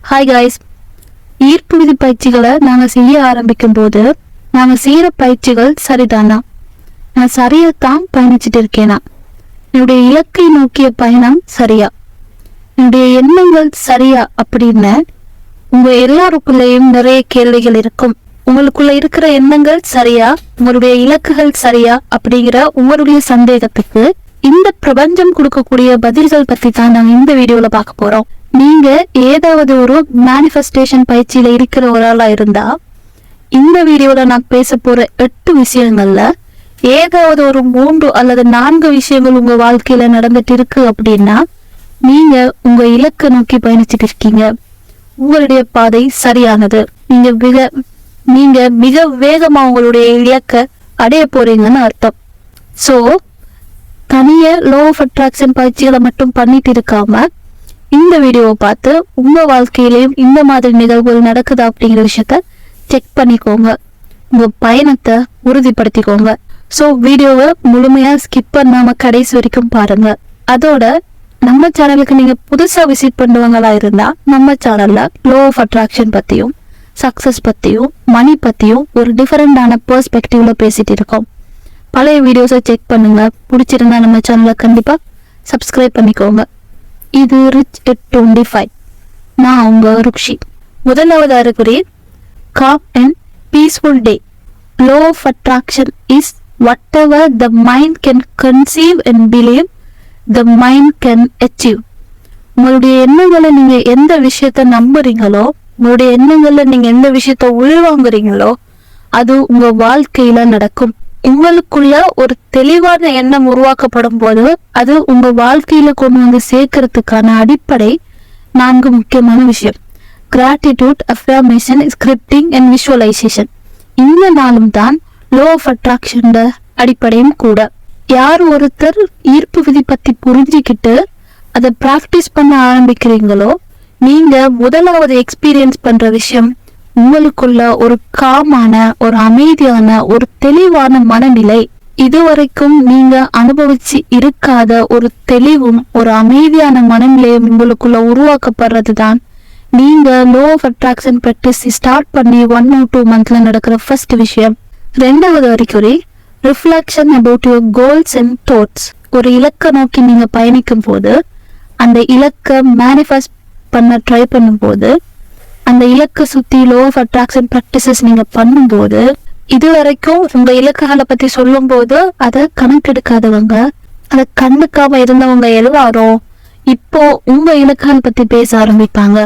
Hi guys, ஈர்ப்பு விதி பயிற்சிகளை நாங்கள் செய்ய ஆரம்பிக்கும் போது நாங்கள் செய்கிற பயிற்சிகள் சரிதானா, நான் சரியாத்தான் பயணிச்சுட்டு இருக்கேனா, என்னுடைய இலக்கை நோக்கிய பயணம் சரியா, என்னுடைய எண்ணங்கள் சரியா அப்படின்னு உங்க எல்லாருக்குள்ளேயும் நிறைய கேள்விகள் இருக்கும். உங்களுக்குள்ள இருக்கிற எண்ணங்கள் சரியா, உங்களுடைய இலக்குகள் சரியா அப்படிங்கிற உங்களுடைய சந்தேகத்துக்கு இந்த பிரபஞ்சம் கொடுக்கக்கூடிய பதில்கள் பத்தி தான் நாங்க இந்த வீடியோல பார்க்க போறோம். நீங்க ஏதாவது ஒரு மேனிஃபெஸ்டேஷன் பயிற்சியில இருக்கிற ஒரு ஆளா இருந்தா இந்த வீடியோல நான் பேச போற 8 விஷயங்கள்ல ஏதாவது ஒரு 3 அல்லது 4 விஷயங்கள் உங்க வாழ்க்கையில நடந்துட்டு இருக்கு அப்படின்னா நீங்க உங்க இலக்கை நோக்கி பயணிச்சுட்டு இருக்கீங்க. உங்களுடைய பாதை சரியானது. நீங்க மிக வேகமா உங்களுடைய இலக்கை அடைய போறீங்கன்னு அர்த்தம். சோ தனிய லோ ஆஃப் அட்ராக்ஷன் பயிற்சிகளை மட்டும் பண்ணிட்டு இருக்காம இந்த வீடியோவை பார்த்து உங்க வாழ்க்கையிலையும் இந்த மாதிரி நிகழ்வுகள் நடக்குதா அப்படிங்கிற விஷயத்த செக் பண்ணிக்கோங்க. உங்க பயணத்தை உறுதிப்படுத்திக்கோங்க. ஸோ வீடியோவை முழுமையா ஸ்கிப் பண்ணாம கடைசி வரைக்கும் பாருங்க. அதோட நம்ம சேனலுக்கு நீங்க புதுசா விசிட் பண்ணுவாங்களா இருந்தா நம்ம சேனல்ல லோ ஆஃப் அட்ராக்ஷன் பத்தியும் சக்சஸ் பத்தியும் மணி பத்தியும் ஒரு டிஃபரெண்டான பெர்ஸ்பெக்டிவ்ல பேசிட்டு இருக்கோம். பழைய வீடியோஸை செக் பண்ணுங்க. பிடிச்சிருந்தா நம்ம சேனலை கண்டிப்பா சப்ஸ்கிரைப் பண்ணிக்கோங்க. இது ரிச் எட் 25. நான் உங்க ருக்ஷி. முதலாவது அறிகுறி, calm and peaceful day. Law of attraction is whatever the mind can conceive and believe the mind can achieve. உங்களுடைய எண்ணங்களை நீங்க எந்த விஷயத்த நம்புறீங்களோ, உங்களுடைய எண்ணங்கள்ல நீங்க எந்த விஷயத்த உள்வாங்குறீங்களோ அது உங்க வாழ்க்கையில நடக்கும். உங்களுக்குள்ள ஒரு தெளிவான எண்ணம் உருவாக்கப்படும் போது அது உங்க வாழ்க்கையில கொண்டு வந்து சேர்க்கறதுக்கான அடிப்படை 4 முக்கியமான விஷயம்: gratitude, affirmation, scripting and visualisation. இந்த 4 தான் லோ ஆஃப் அட்ராக்ஷன் அடிப்படையும் கூட. யார் ஒருத்தர் ஈர்ப்பு விதி பத்தி புரிஞ்சுக்கிட்டு அதை பிராக்டிஸ் பண்ண ஆரம்பிக்கிறீங்களோ நீங்க முதலாவது எக்ஸ்பீரியன்ஸ் பண்ற விஷயம் உங்களுக்குள்ள ஒரு காமான, ஒரு அமைதியான, ஒரு தெளிவான மனநிலை. இதுவரைக்கும் நீங்க அனுபவிச்சு இருக்காத ஒரு தெளிவும் ஒரு அமைதியான மனநிலையும் உங்களுக்குள்ள உருவாக்கப்படுறதுதான் நீங்க law of attraction practice start பண்ணி 1 or 2 monthsல நடக்கிற ஃபர்ஸ்ட் விஷயம். 2வது அறிகுறி, reflection about your goals and thoughts. ஒரு இலக்கை நோக்கி நீங்க பயணிக்கும் போது, அந்த இலக்கை மேனிஃபெஸ்ட் பண்ண ட்ரை பண்ணும் போது, அந்த இலக்கை சுத்தி லோ ஆஃப் அட்ராக்ஷன் பிராக்டிசஸ் நீங்க பண்ணும்போது, இதுவரைக்கும் உங்க இலக்குகளை பத்தி சொல்லும் போது அதை கணக்கெடுக்காதவங்க, அதை கண்டுக்காம இருந்தவங்க எல்லாரும் இப்போ உங்க இலக்குகளை பத்தி பேச ஆரம்பிப்பாங்க.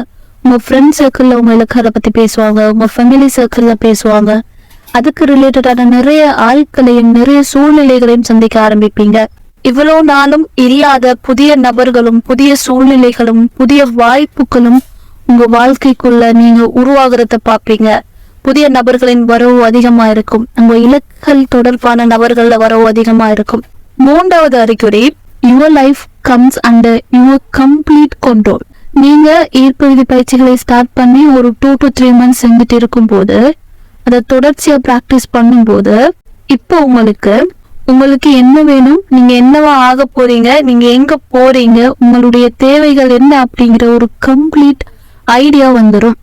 உங்க ஃப்ரெண்ட் சர்க்கிள்ல உங்க இலக்குகளை பத்தி பேசுவாங்க, உங்க ஃபேமிலி சர்க்கிள்ல பேசுவாங்க. அதுக்கு ரிலேட்டடான நிறைய ஆட்களையும் நிறைய சூழ்நிலைகளையும் சந்திக்க ஆரம்பிப்பீங்க. இவ்வளவு நாளும் இல்லாத புதிய நபர்களும் புதிய சூழ்நிலைகளும் புதிய வாய்ப்புகளும் உங்க வாழ்க்கைக்குள்ள நீங்க உருவாகிறத பாப்பீங்க. புதிய நபர்களின் வரவு அதிகமா இருக்கும். உங்க இலக்குகள் தொடர்பான நபர்கள்ல வரவு அதிகமா இருக்கும். 3வது அறிகுறி, your life comes under your complete control. நீங்க ஈர்ப்பு விதி பயிற்சிகளை ஸ்டார்ட் பண்ணி ஒரு 2 to 3 months செஞ்சுட்டு இருக்கும் போது, அதை தொடர்ச்சியா பிராக்டிஸ் பண்ணும்போது, இப்போ உங்களுக்கு என்ன வேணும், நீங்க என்னவா ஆக போறீங்க, நீங்க எங்க போறீங்க, உங்களுடைய தேவைகள் என்ன அப்படிங்கிற ஒரு கம்ப்ளீட் ஐடியா வந்துடும்.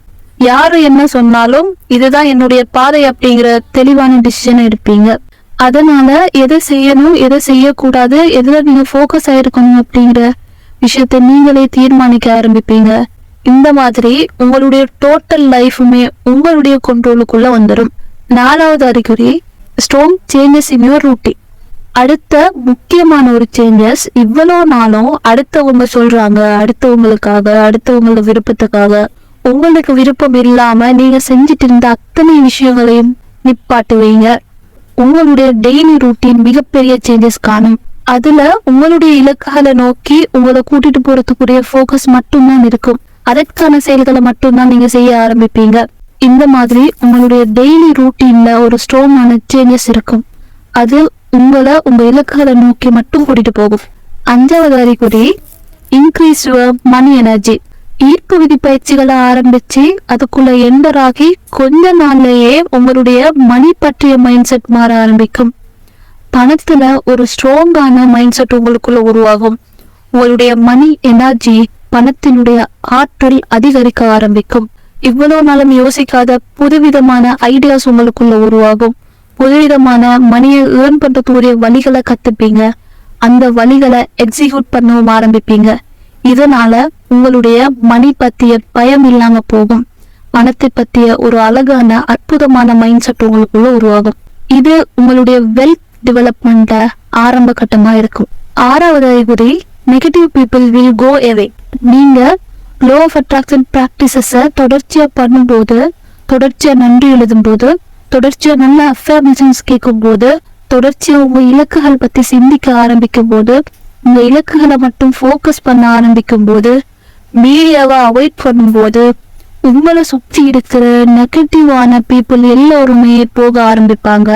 யாரு என்ன சொன்னாலும் இதுதான் என்னுடைய பாதை அப்படிங்கிற தெளிவான டிசிஷன் எடுப்பீங்க. அதனால எதை செய்யணும், எதை செய்யக்கூடாது, எதுல நீங்க ஃபோக்கஸ் ஆயிருக்கணும் அப்படிங்கிற விஷயத்த நீங்களே தீர்மானிக்க ஆரம்பிப்பீங்க. இந்த மாதிரி உங்களுடைய டோட்டல் லைஃபுமே உங்களுடைய கண்ட்ரோலுக்குள்ள வந்துடும். 4வது அறிகுறி, strong changes in your routine. அடுத்த முக்கியமான ஒரு சேஞ்சஸ், இவ்வளவு நாளும் அடுத்தவங்க சொல்றாங்க, அடுத்தவங்களோட விருப்பத்துக்காக உங்களுக்கு விருப்பம் இல்லாம நீங்க செஞ்சுட்டு இருந்த அத்தனை விஷயங்களையும் நிப்பாட்டுவீங்க. உங்களுடைய டெய்லி ரூட்டீன் மிகப்பெரிய சேஞ்சஸ் காணும். அதுல உங்களுடைய இலக்குகளை நோக்கி உங்களை கூட்டிட்டு போறதுக்குரிய ஃபோக்கஸ் மட்டும்தான் இருக்கும். அதற்கான செயல்களை மட்டும்தான் நீங்க செய்ய ஆரம்பிப்பீங்க. இந்த மாதிரி உங்களுடைய டெய்லி ரூட்டீன்ல ஒரு ஸ்ட்ராங்கான சேஞ்சஸ் இருக்கும். அது உங்களை உங்க இலக்குகளை நோக்கி மட்டும் கூட்டிட்டு போகும். 5வது அறிகுறி, இன்க்ரீஸ் யுவர் மணி எனர்ஜி. ஈர்ப்பு விதி பயிற்சிகளை ஆரம்பிச்சு அதுக்குள்ள என்டர் ஆகி கொஞ்ச நாள்லயே உங்களுடைய மணி பற்றிய மைண்ட் செட் மாற ஆரம்பிக்கும். பணத்துல ஒரு ஸ்ட்ராங்கான மைண்ட் செட் உங்களுக்குள்ள உருவாகும். உங்களுடைய மணி எனர்ஜி பணத்தினுடைய ஆற்றல் அதிகரிக்க ஆரம்பிக்கும். இவ்வளவு நாளும் யோசிக்காத புதுவிதமான ஐடியாஸ் உங்களுக்குள்ள உருவாகும். புதுவிதமான மணியை ஏர்ன் பண்றதுடைய வழிகளை கத்துப்பீங்க. அந்த வழிகளை எக்ஸிக்யூட் பண்ணவும் ஆரம்பிப்பீங்க. இதனால உங்களுடைய மணி பத்திய பயம் இல்லாம போகும். பணத்தை பத்திய ஒரு அழகான அற்புதமான மைண்ட் செட் உங்களுக்குள்ள உருவாகும். இது உங்களுடைய வெல்த் டெவலப்மெண்ட்ல ஆரம்ப கட்டமா இருக்கும். 6வது அறிகுறி, நெகட்டிவ் பீப்புள் வில் கோ அவே. நீங்க லோ ஆஃப் அட்ராக்ஷன் பிராக்டிசஸ தொடர்ச்சியா பண்ணும்போது, தொடர்ச்சியா நன்றி எழுதும் போது, தொடர்ச்சியா நல்ல அஃபர்மேஷன்ஸ் கேட்கும் போது, தொடர்ச்சியா உங்க இலக்குகள் பத்தி சிந்திக்க ஆரம்பிக்கும் போது, உங்க இலக்குகளை மட்டும் ஃபோக்கஸ் பண்ண ஆரம்பிக்கும் போது, மீடியாவை அவாய்ட் பண்ணும்போது, உங்களை சுத்தி இருக்கிற நெகட்டிவான பீப்புள் எல்லாருமே போக ஆரம்பிப்பாங்க.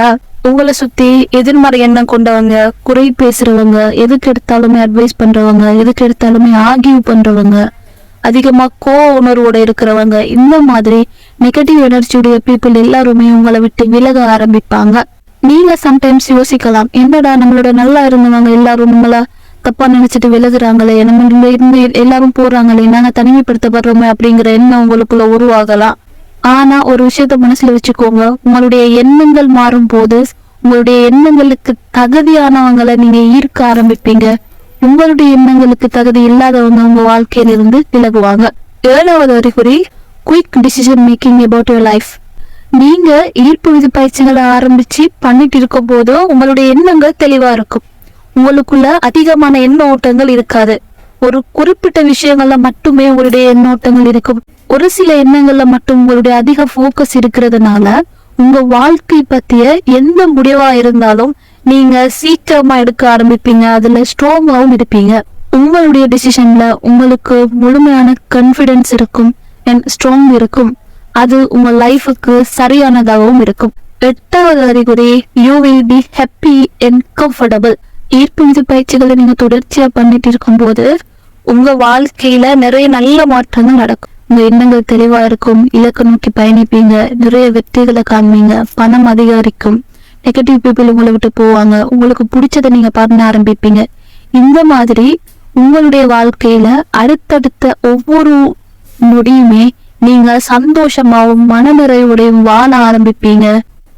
உங்களை சுத்தி எதிர்மறை எண்ணம் கொண்டவங்க, குறை பேசுறவங்க, எதுக்கு எடுத்தாலுமே அட்வைஸ் பண்றவங்க, எதுக்கு எடுத்தாலுமே ஆர்கியூ பண்றவங்க, அதிகமா உணர்வோட இருக்கிறவங்க, இந்த மாதிரி நெகட்டிவ் எனர்ஜியுடைய பீப்புள் எல்லாருமே உங்களை விட்டு விலக ஆரம்பிப்பாங்க. நீங்க சம்டைம்ஸ் யோசிக்கலாம், என்னடா நம்மளோட நல்லா இருந்தவங்க எல்லாரும் நம்மள தப்பா நினைச்சிட்டு விலகுறாங்களே, நம்ம எல்லாரும் போறாங்களே, நாங்க தனிமைப்படுத்தப்படுறோமே அப்படிங்கிற எண்ணம் உங்களுக்குள்ள உருவாகலாம். ஆனா ஒரு விஷயத்த மனசுல வச்சுக்கோங்க, உங்களுடைய எண்ணங்கள் மாறும் போது உங்களுடைய எண்ணங்களுக்கு தகுதியானவங்களை நீங்க ஈர்க்க ஆரம்பிப்பீங்க. உங்களுடைய எண்ணங்களுக்கு தகுதி இல்லாதவங்க உங்க வாழ்க்கையில இருந்து விலகுவாங்க. 7வது அறிகுறி, quick decision making about your life. நீங்க ஈர்ப்பு விதி பயிற்சிகளை ஆரம்பிச்சு பண்ணிட்டு இருக்கும் போது உங்களுடைய எண்ணங்கள் தெளிவா இருக்கும். உங்களுக்குள்ள அதிகமான எண்ண ஓட்டங்கள் இருக்காது. ஒரு குறிப்பிட்ட விஷயங்கள்ல மட்டுமே உங்களுடைய எண்ணோட்டங்கள் இருக்கும். ஒரு சில எண்ணங்கள்ல மட்டும் உங்களுடைய அதிக போக்கஸ் இருக்கிறதுனால உங்க வாழ்க்கை பத்திய எந்த முடிவா இருந்தாலும் நீங்க சீக்கிரமா எடுக்க ஆரம்பிப்பீங்க. அதுல ஸ்ட்ராங்காவும் இருப்பீங்க. உங்களுடைய டிசிஷன்ல உங்களுக்கு முழுமையான கான்ஃபிடன்ஸ் இருக்கும், ஸ்ட்ராங் இருக்கும். அது உங்க லைஃபுக்கு சரியானதாகவும் இருக்கும். 8வது அறிகுறி, you will be happy and comfortable. ஈர்ப்பு விதி பயிற்சிகளை நீங்க தொடர்ச்சியா பண்ணிட்டு இருக்கும் போது உங்க வாழ்க்கையில நிறைய நல்ல மாற்றங்கள் நடக்கும். உங்க எண்ணங்கள் தெளிவா இருக்கும், இலக்கு நோக்கி பயணிப்பீங்க, நிறைய வெற்றிகளை காண்பீங்க, பணம் அதிகரிக்கும், நெகட்டிவ் பீப்புள் உங்களை விட்டு போவாங்க, உங்களுக்கு பிடிச்சதை நீங்க பண்ண ஆரம்பிப்பீங்க. இந்த மாதிரி உங்களுடைய வாழ்க்கையில அடுத்தடுத்த ஒவ்வொரு நொடியுமே நீங்க சந்தோஷமாவும் மனநிறைவுடையும் வாழ ஆரம்பிப்பீங்க.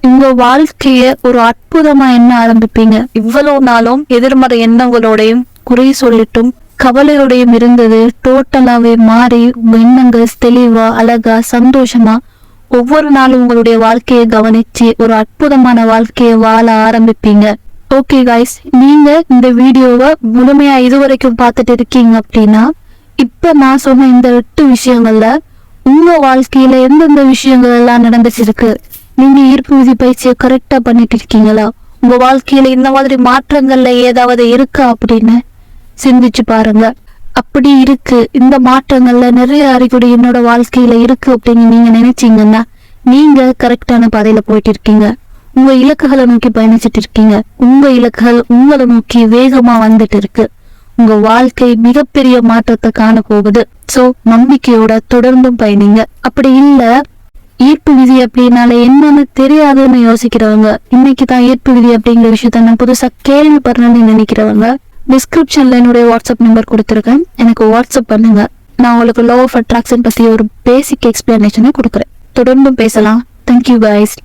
உங்க வாழ்க்கைய ஒரு அற்புதமா எண்ண ஆரம்பிப்பீங்க. இவ்வளவு நாளும் எதிர்மறை எண்ணங்களோடையும் குறை சொல்லிட்டும் கவலையோடையும் இருந்தது டோட்டலாவே மாறி உங்க எண்ணங்கள் தெளிவா, அழகா, சந்தோஷமா ஒவ்வொரு நாளும் உங்களுடைய வாழ்க்கையை கவனிச்சு ஒரு அற்புதமான வாழ்க்கையை வாழ ஆரம்பிப்பீங்க. ஓகே கைஸ், நீங்க இந்த வீடியோவை முழுமையா இதுவரைக்கும் பார்த்துட்டு இருக்கீங்க அப்படின்னா, இப்ப நான் சொன்ன இந்த 8 விஷயங்கள்ல உங்க வாழ்க்கையில எந்தெந்த விஷயங்கள் எல்லாம் நடந்துச்சிருக்கு, நீங்க ஈர்ப்பு விதி பயிற்சியை கரெக்டா பண்ணிட்டு இருக்கீங்களா, உங்க வாழ்க்கையில இந்த மாதிரி மாற்றங்கள்ல ஏதாவது இருக்கா அப்படின்னு சிந்திச்சு பாருங்க. அப்படி இருக்கு, இந்த மாற்றங்கள்ல நிறைய அறிகுறி என்னோட வாழ்க்கையில இருக்கு அப்படின்னு நீங்க நினைச்சீங்கன்னா நீங்க கரெக்டான பாதையில போயிட்டு இருக்கீங்க. உங்க இலக்குகளை நோக்கி பயணிச்சுட்டு இருக்கீங்க. உங்க இலக்குகள் உங்களை நோக்கி வேகமா வந்துட்டு இருக்கு. உங்க வாழ்க்கை மிகப்பெரிய மாற்றத்தை காண போகுது. சோ நம்பிக்கையோட தொடர்ந்தும் பயணிங்க. அப்படி இல்ல, ஈர்ப்பு விதி அப்படின்னால என்னன்னு தெரியாதுன்னு யோசிக்கிறவங்க, இன்னைக்குதான் ஈர்ப்பு விதி அப்படிங்கிற விஷயத்த நான் புதுசா கேள்விப்படுறேன்னு நினைக்கிறவங்க, டிஸ்கிரிப்ஷன்ல என்னுடைய வாட்ஸ்அப் நம்பர் கொடுத்துருக்கேன். எனக்கு வாட்ஸ்அப் பண்ணுங்க. நான் உங்களுக்கு லா ஆஃப் அட்ராக்ஷன் பத்தி ஒரு பேசிக் எக்ஸ்பிளனேஷனை கொடுக்குறேன். தொடர்ந்தும் பேசலாம். Thank you guys.